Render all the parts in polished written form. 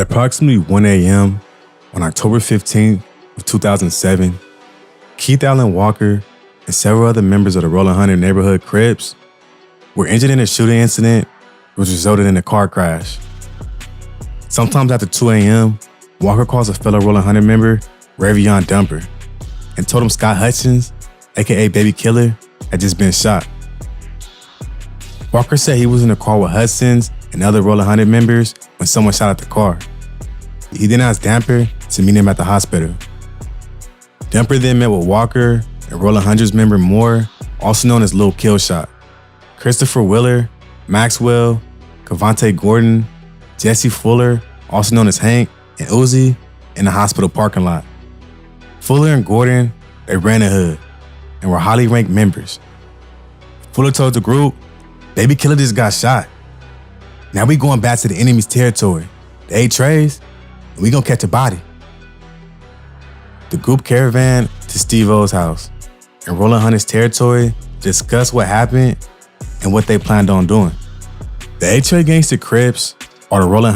At approximately 1 a.m. on October 15th of 2007, Keith Allen Walker and several other members of the Rollin neighborhood Crips were injured in a shooting incident which resulted in a car crash. Sometimes after 2 a.m., Walker calls a fellow Rollin member, Ravion Dumper, and told him Scott Hutchins, aka Baby Killer, had just been shot. Walker said he was in the car with Hutchins and other Rollin members when someone shot at the car. He then asked Damper to meet him at the hospital. Damper then met with Walker and Rollin member Moore, also known as Lil Killshot, Christopher Willer, Maxwell, Cavante Gordon, Jesse Fuller, also known as Hank, and Uzi in the hospital parking lot. Fuller and Gordon, they ran the hood and were highly ranked members. Fuller told the group, "Baby Killer just got shot. Now we going back to the enemy's territory, the 8 trays, and we gonna catch a body." The group caravan to Steve O's house in Rollin territory to discuss what happened and what they planned on doing. The 8 Tray Gangster Crips are the Rollin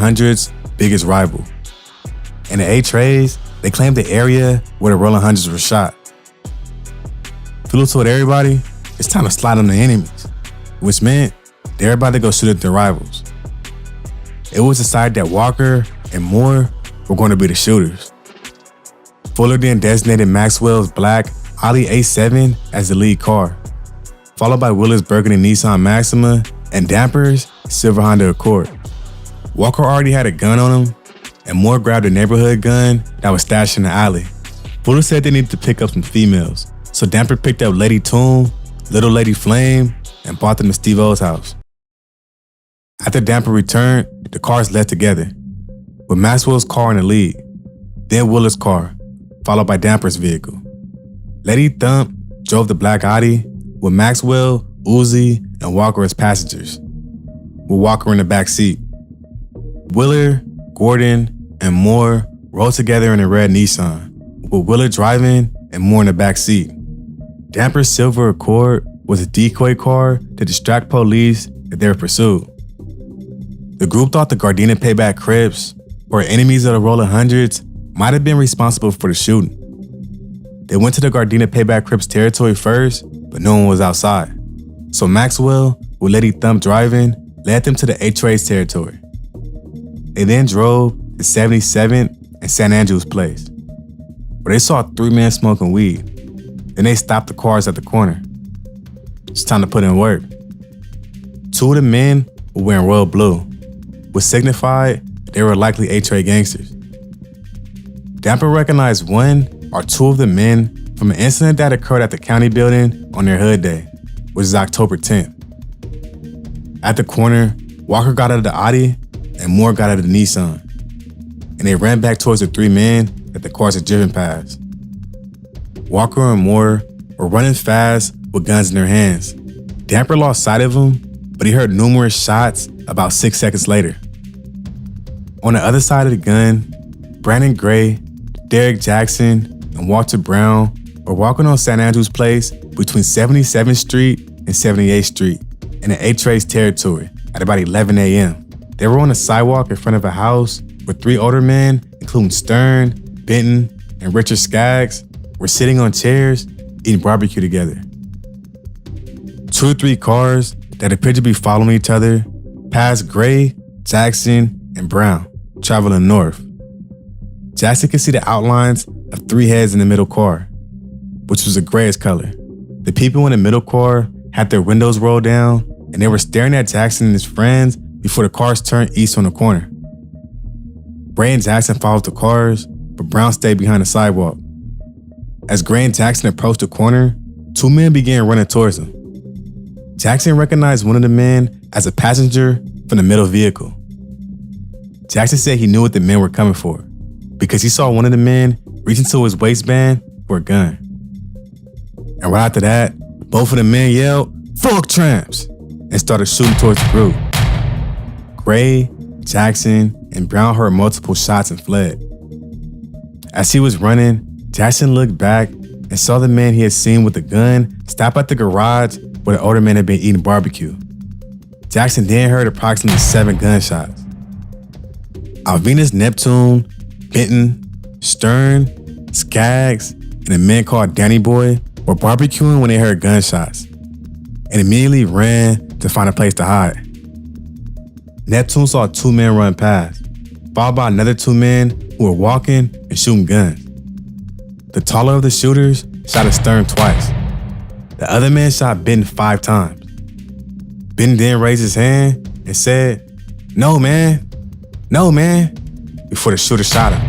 biggest rival. And the 8 Trays, they claimed the area where the Rollin were shot. Fuller told everybody it's time to slide on the enemies, which meant that everybody go shoot at their rivals. It was decided that Walker and Moore were going to be the shooters. Fuller then designated Maxwell's black Audi A7 as the lead car, followed by Willer's burgundy Nissan Maxima and Damper's silver Honda Accord. Walker already had a gun on him, and Moore grabbed a neighborhood gun that was stashed in the alley. Fuller said they needed to pick up some females, so Damper picked up Lady Toon, Little Lady Flame, and brought them to Steve O's house. After Damper returned, the cars left together, with Maxwell's car in the lead, then Willer's car, followed by Damper's vehicle. Lady Thump drove the black Audi with Maxwell, Uzi, and Walker as passengers, with Walker in the back seat. Willer, Gordon, and Moore rode together in a red Nissan, with Willer driving and Moore in the back seat. Damper's silver Accord was a decoy car to distract police if they were pursued. The group thought the Gardena Payback Crips, or enemies of the Rollin might have been responsible for the shooting. They went to the Gardena Payback Crips territory first, but no one was outside. So Maxwell, with Lady Thump driving, led them to the 8 Trays territory. They then drove to 77th and San Andrews Place, where they saw 3 men smoking weed. Then they stopped the cars at the corner. It's time to put in work. 2 of the men were wearing royal blue, which signified they were likely 8 Tray gangsters. Damper recognized 1 or 2 of the men from an incident that occurred at the county building on their hood day, which is October 10th. At the corner, Walker got out of the Audi and Moore got out of the Nissan, and they ran back towards the 3 men that the cars had driven past. Walker and Moore were running fast with guns in their hands. Damper lost sight of them, but he heard numerous shots about 6 seconds later. On the other side of the gun, Brandon Gray, Derek Jackson, and Walter Brown were walking on San Andrews Place between 77th Street and 78th Street in the 8 Trays territory at about 11 a.m. They were on a sidewalk in front of a house where 3 older men, including Stern, Benton, and Richard Skaggs, were sitting on chairs eating barbecue together. 2 or 3 cars that appeared to be following each other passed Gray, Jackson, and Brown, traveling north. Jackson could see the outlines of 3 heads in the middle car, which was a grayish color. The people in the middle car had their windows rolled down, and they were staring at Jackson and his friends before the cars turned east on the corner. Gray and Jackson followed the cars, but Brown stayed behind the sidewalk. As Gray and Jackson approached the corner, 2 men began running towards them. Jackson recognized one of the men as a passenger from the middle vehicle. Jackson said he knew what the men were coming for because he saw one of the men reach into his waistband for a gun. And right after that, both of the men yelled, "Fuck tramps!" and started shooting towards the group. Gray, Jackson, and Brown heard multiple shots and fled. As he was running, Jackson looked back and saw the man he had seen with the gun stop at the garage where the older man had been eating barbecue. Jackson then heard approximately 7 gunshots. Alvinus, Neptune, Benton, Stern, Skaggs, and a man called Danny Boy were barbecuing when they heard gunshots and immediately ran to find a place to hide. Neptune saw 2 men run past, followed by another 2 men who were walking and shooting guns. The taller of the shooters shot at Stern twice. The other man shot Benton 5 times. Benton then raised his hand and said, "No, man. No, man," before the shooter shot him.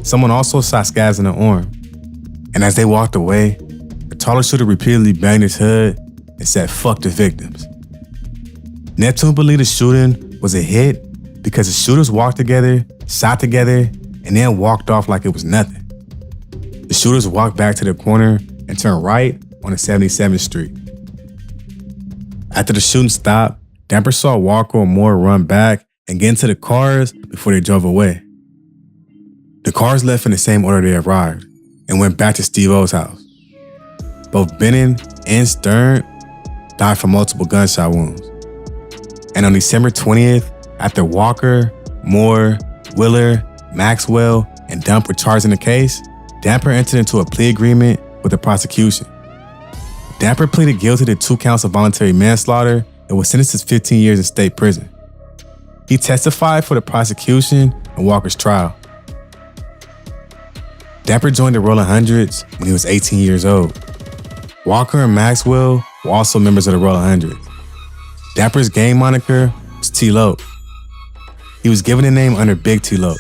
Someone also shot Skaggs in the arm. And as they walked away, the taller shooter repeatedly banged his head and said, "Fuck the victims." Neptune believed the shooting was a hit because the shooters walked together, shot together, and then walked off like it was nothing. The shooters walked back to the corner and turned right on 77th Street. After the shooting stopped, Damper saw Walker and Moore run back and get into the cars before they drove away. The cars left in the same order they arrived and went back to Steve O's house. Both Benton and Stern died from multiple gunshot wounds. And on December 20th, after Walker, Moore, Willer, Maxwell, and Dump were charged in the case, Damper entered into a plea agreement with the prosecution. Damper pleaded guilty to 2 counts of voluntary manslaughter and was sentenced to 15 years in state prison. He testified for the prosecution in Walker's trial. Damper joined the Rollin Hundreds when he was 18 years old. Walker and Maxwell were also members of the Rollin Hundreds. Damper's gang moniker was T-Lo. He was given the name under Big T-Lo.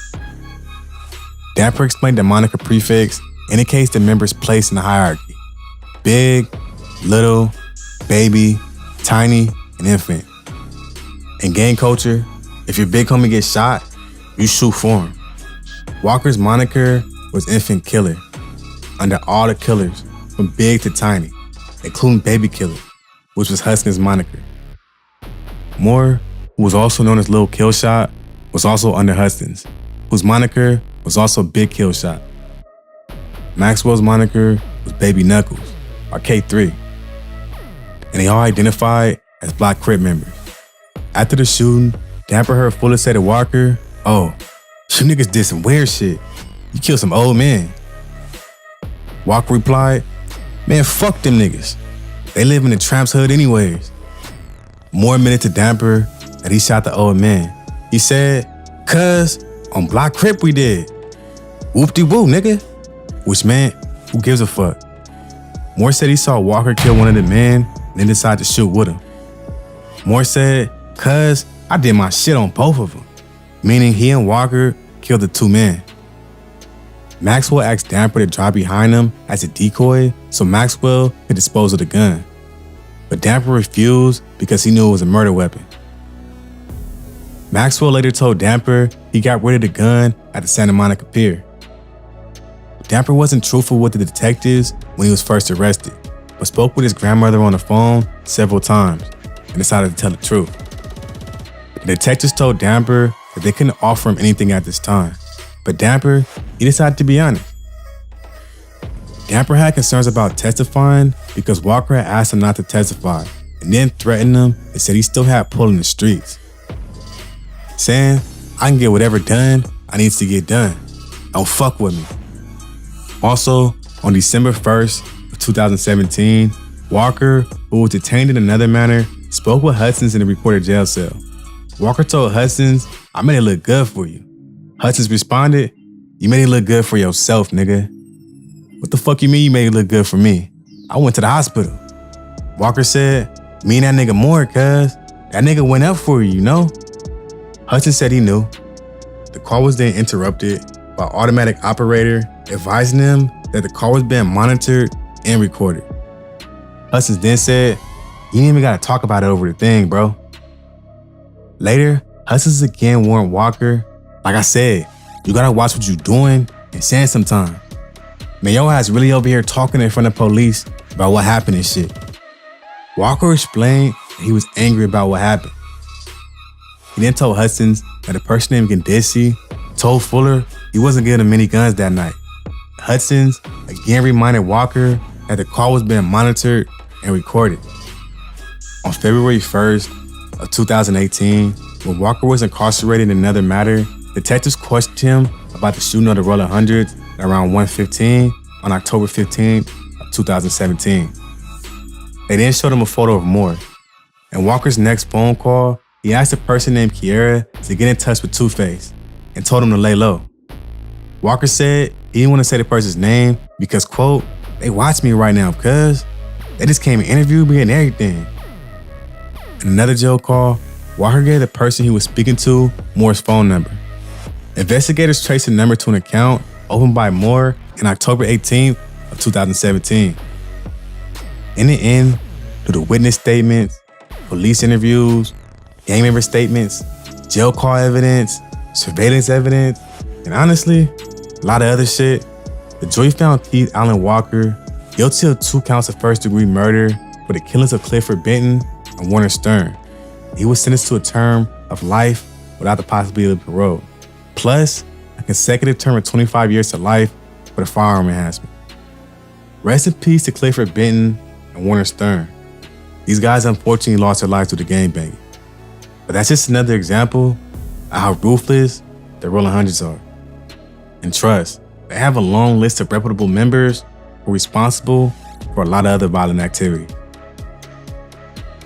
Damper explained the moniker prefix indicates the member's place in the hierarchy: big, little, baby, tiny, and infant. In gang culture, if your big homie gets shot, you shoot for him. Walker's moniker was Infant Killer, under all the killers, from big to tiny, including Baby Killer, which was Hudson's moniker. Moore, who was also known as Lil Killshot, was also under Hudson's, whose moniker was also Big Killshot. Maxwell's moniker was Baby Knuckles, or K3, and they all identified as Black Crip members. After the shooting, Damper heard Fuller say to Walker, "Oh, you niggas did some weird shit. You killed some old men." Walker replied, "Man, fuck them niggas. They live in the Tramp's hood anyways." Moore admitted to Damper that he shot the old man. He said, "Cuz, on Black Crip we did. Whoop-de-woo, nigga." Which meant, who gives a fuck? Moore said he saw Walker kill one of the men and then decided to shoot with him. Moore said, "Cuz, I did my shit on both of them," meaning he and Walker killed the 2 men. Maxwell asked Damper to drive behind him as a decoy so Maxwell could dispose of the gun. But Damper refused because he knew it was a murder weapon. Maxwell later told Damper he got rid of the gun at the Santa Monica Pier. Damper wasn't truthful with the detectives when he was first arrested, but spoke with his grandmother on the phone several times and decided to tell the truth. The detectives told Damper that they couldn't offer him anything at this time, but Damper, he decided to be honest. Damper had concerns about testifying because Walker had asked him not to testify and then threatened him and said he still had pull in the streets, saying, "I can get whatever done I needs to get done. Don't fuck with me." Also, on December 1st of 2017, Walker, who was detained in another matter, spoke with Hudson's in the reported jail cell. Walker told Hudson's, "I made it look good for you." Hudson's responded, "You made it look good for yourself, nigga." "What the fuck you mean you made it look good for me? I went to the hospital." Walker said, "Me and that nigga Moore, cuz. That nigga went up for you, you know?" Hudson said he knew. The call was then interrupted by an automatic operator advising him that the call was being monitored and recorded. Hudson then said, "You ain't even gotta talk about it over the thing, bro." Later, Hudson's again warned Walker, "Like I said, you gotta watch what you're doing and saying sometimes. Man, your ass really over here talking in front of police about what happened and shit." Walker explained that he was angry about what happened. He then told Hudson's that a person named Gandisi told Fuller he wasn't getting many guns that night. Hudson's again reminded Walker that the call was being monitored and recorded. On February 1st of 2018, When Walker was incarcerated in another matter, detectives questioned him about the shooting of the Rollin Hundreds at around 1:15 on October 15, 2017. They then showed him a photo of Moore. In Walker's next phone call, he asked a person named Kiera to get in touch with Two-Face and told him to lay low. Walker said he didn't want to say the person's name because, quote, "They watch me right now, cuz they just came and interviewed me and everything." In another jail call, Walker gave the person he was speaking to Moore's phone number. Investigators traced the number to an account opened by Moore on October 18th of 2017. In the end, through the witness statements, police interviews, gang member statements, jail call evidence, surveillance evidence, and honestly, a lot of other shit, the jury found Keith Allen Walker guilty of 2 counts of first-degree murder for the killings of Clifford Benton and Warner Stern. He was sentenced to a term of life without the possibility of parole, plus a consecutive term of 25 years to life for the firearm enhancement. Rest in peace to Clifford Benton and Warner Stern. These guys unfortunately lost their lives to the gangbanging. But that's just another example of how ruthless the Rollin Hundreds are. And trust, they have a long list of reputable members who are responsible for a lot of other violent activity.